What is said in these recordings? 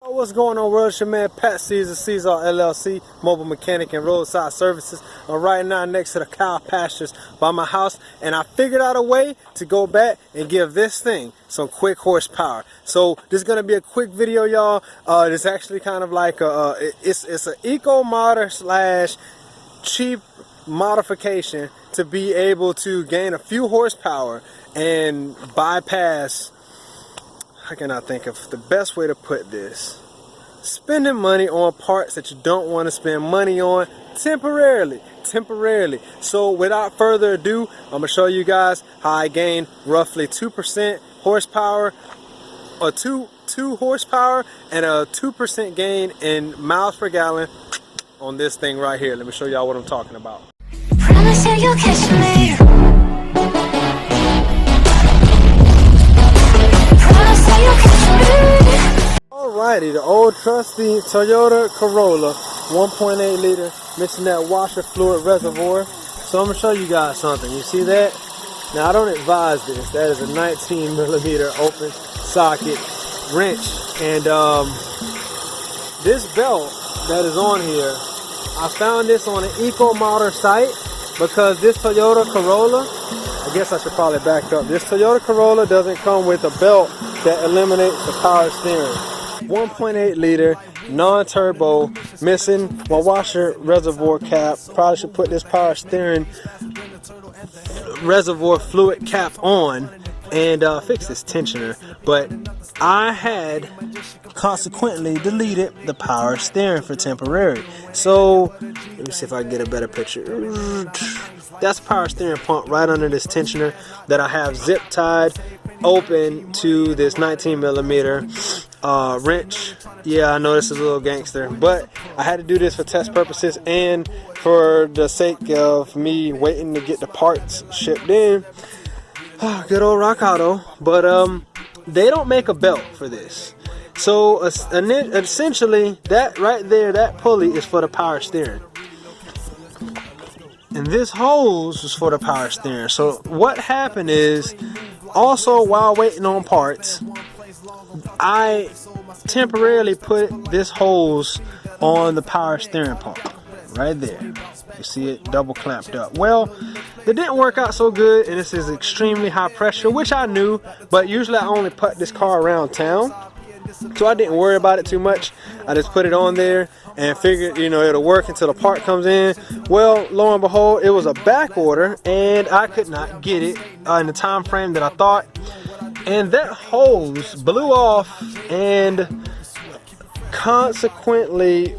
What's going on, world? It's your man Pat Caesar LLC, mobile mechanic and roadside services. I'm right now next to the cow pastures by my house, and I figured out a way to go back and give this thing some quick horsepower. So this is gonna be a quick video, y'all. It's actually kind of like it's an eco modder slash cheap modification to be able to gain a few horsepower and bypass, how can I think of the best way to put this? Spending money on parts that you don't want to spend money on temporarily. So without further ado, I'm going to show you guys how I gain roughly 2% horsepower, or 2 horsepower and a 2% gain in miles per gallon on this thing right here. Let me show y'all what I'm talking about. Promise you you'll catch me. Promise you you'll catch me. Alrighty, the old trusty Toyota Corolla 1.8 liter, mixing that washer fluid reservoir. So I'm going to show you guys something. You see that? Now I don't advise this. That is a 19 millimeter open socket wrench. And this belt that is on here, I found this on an eco modder site because this Toyota Corolla, I guess I should probably back up. This Toyota Corolla doesn't come with a belt that eliminates the power steering. 1.8 liter, non-turbo, missing my washer reservoir cap. Probably should put this power steering reservoir fluid cap on and fix this tensioner. But I had consequently deleted the power steering for temporary. So let me see if I can get a better picture. That's power steering pump right under this tensioner that I have zip tied open to this 19 millimeter wrench. Yeah, I know this is a little gangster, but I had to do this for test purposes and for the sake of me waiting to get the parts shipped in. Good old Rock Auto. But they don't make a belt for this. So essentially that right there, that pulley is for the power steering. And this hose is for the power steering. So what happened is, also while waiting on parts, I temporarily put this hose on the power steering pump right there. You see it double clamped up. Well, it didn't work out so good, and this is extremely high pressure, which I knew, but usually I only put this car around town, so I didn't worry about it too much. I just put it on there and figured, you know, it'll work until the part comes in. Well, lo and behold, it was a back order and I could not get it in the time frame that I thought. And that hose blew off and consequently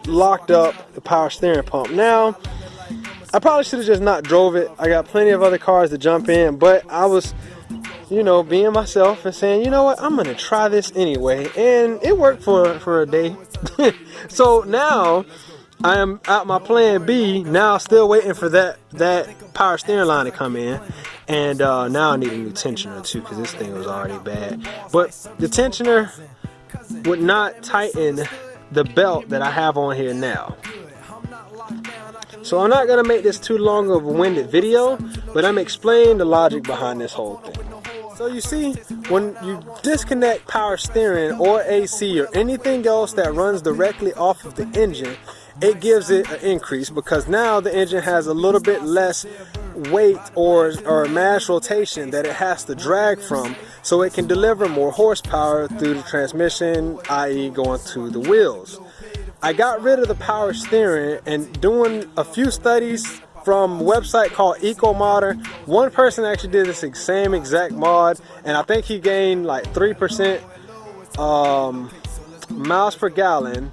locked up the power steering pump. Now, I probably should have just not drove it. I got plenty of other cars to jump in, but I was, you know, being myself and saying, you know what, I'm gonna try this anyway. And it worked for a day. So now I am at my plan B, now still waiting for that power steering line to come in. And now I need a new tensioner too, because this thing was already bad. But the tensioner would not tighten the belt that I have on here now. So I'm not going to make this too long of a winded video, but I'm explaining the logic behind this whole thing. So you see, when you disconnect power steering or AC or anything else that runs directly off of the engine, it gives it an increase because now the engine has a little bit less weight or mass rotation that it has to drag from, so it can deliver more horsepower through the transmission, i.e. going to the wheels. I got rid of the power steering and doing a few studies from a website called Eco Modder. One person actually did this same exact mod, and I think he gained like 3% miles per gallon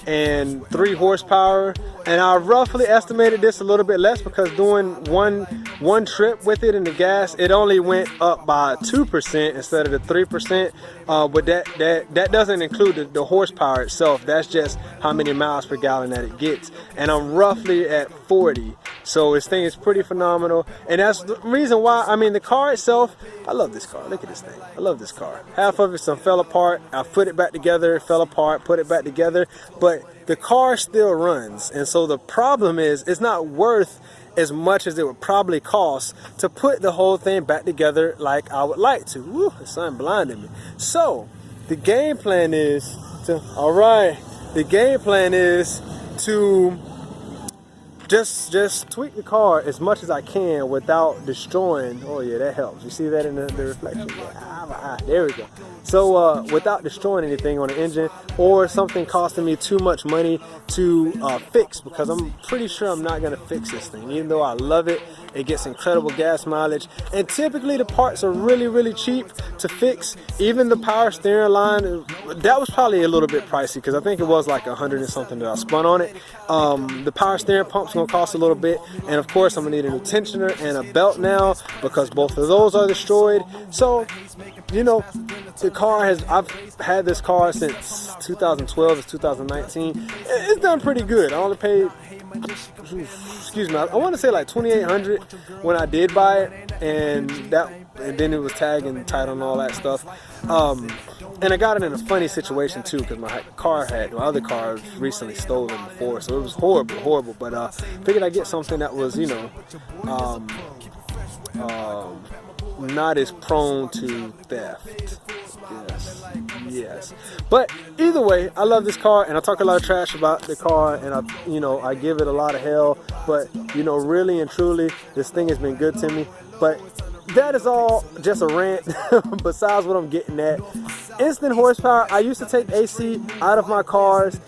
and 3 horsepower. And I roughly estimated this a little bit less because doing one trip with it in the gas, it only went up by 2% instead of the 3%. But that doesn't include the horsepower itself. That's just how many miles per gallon that it gets. And I'm roughly at 40. So this thing is pretty phenomenal. And that's the reason why, I mean, the car itself, I love this car. Look at this thing. I love this car. Half of it fell apart. I put it back together, it fell apart, put it back together. But the car still runs. And so the problem is, it's not worth as much as it would probably cost to put the whole thing back together like I would like to. Woo, the sun blinded me. So the game plan is Listo. All right. The game plan is to just tweak the car as much as I can without destroying. Oh yeah, that helps. You see that in the reflection? Yeah, there we go. So without destroying anything on the engine or something costing me too much money to fix, because I'm pretty sure I'm not gonna fix this thing. Even though I love it, it gets incredible gas mileage, and typically the parts are really cheap to fix. Even the power steering line, that was probably a little bit pricey because I think it was like 100 and something that I spun on it. The power steering pump's gonna cost a little bit, and of course I'm gonna need a new tensioner and a belt now because both of those are destroyed. So, you know, the car I've had this car since 2012, it's 2019. It's done pretty good. I only paid, excuse me, I want to say like $2,800 when I did buy it, and then it was tagged and title and all that stuff. And I got it in a funny situation too, because my other car was recently stolen before, so it was horrible. But figured I'd get something that was, you know, not as prone to theft. Yes. But either way, I love this car, and I talk a lot of trash about the car, and I give it a lot of hell. But really and truly, this thing has been good to me. But that is all just a rant besides what I'm getting at. Instant horsepower, I used to take AC out of my cars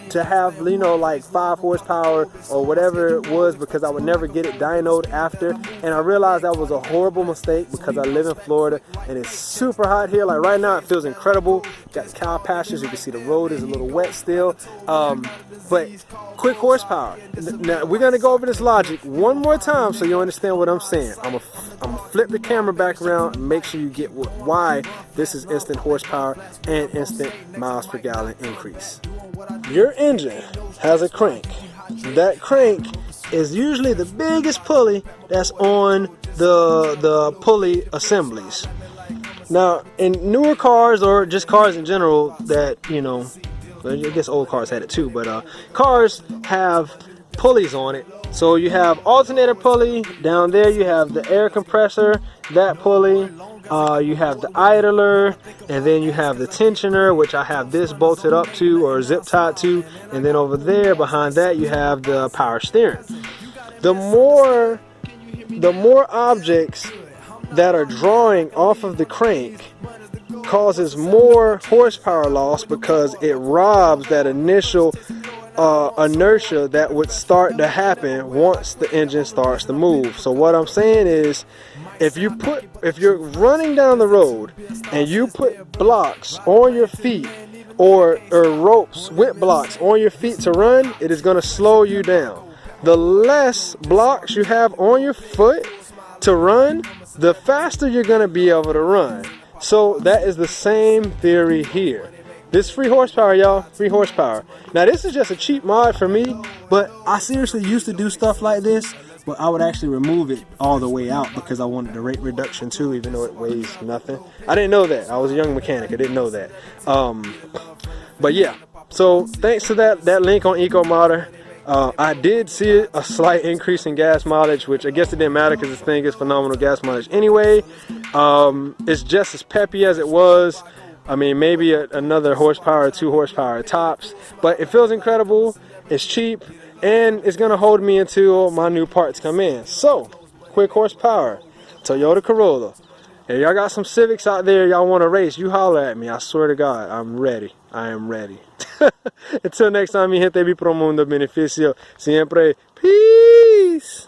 to have, like 5 horsepower or whatever it was, because I would never get it dynoed after. And I realized that was a horrible mistake because I live in Florida and it's super hot here. Like right now it feels incredible. Got cow pastures, you can see the road is a little wet still. But quick horsepower. Now we're gonna go over this logic one more time so you understand what I'm saying. I'm gonna flip the camera back around and make sure you get why this is instant horsepower and instant miles per gallon increase. Your engine has a crank. That crank is usually the biggest pulley that's on the pulley assemblies. Now, in newer cars or just cars in general that, I guess old cars had it too, but cars have pulleys on it. So you have alternator pulley, down there you have the air compressor, that pulley, you have the idler, and then you have the tensioner, which I have this bolted up to or zip tied to, and then over there behind that you have the power steering. The more objects that are drawing off of the crank causes more horsepower loss because it robs that initial inertia that would start to happen once the engine starts to move. So what I'm saying is, if you're running down the road and you put blocks on your feet or ropes with blocks on your feet to run, it is going to slow you down. The less blocks you have on your foot to run, the faster you're going to be able to run. So that is the same theory here. This free horsepower, y'all, free horsepower. Now this is just a cheap mod for me, but I seriously used to do stuff like this, but I would actually remove it all the way out because I wanted the rate reduction too, even though it weighs nothing. I didn't know that. I was a young mechanic. I didn't know that. But yeah, so thanks to that link on EcoModder, I did see a slight increase in gas mileage, which I guess it didn't matter because this thing is phenomenal gas mileage anyway. It's just as peppy as it was. I mean, maybe another horsepower or 2 horsepower tops, but it feels incredible. It's cheap, and it's gonna hold me until my new parts come in. So, quick horsepower, Toyota Corolla. If y'all got some Civics out there, y'all want to race, you holler at me. I swear to God, I'm ready. I am ready. Until next time, mi gente, vi pro mundo beneficio siempre. Peace.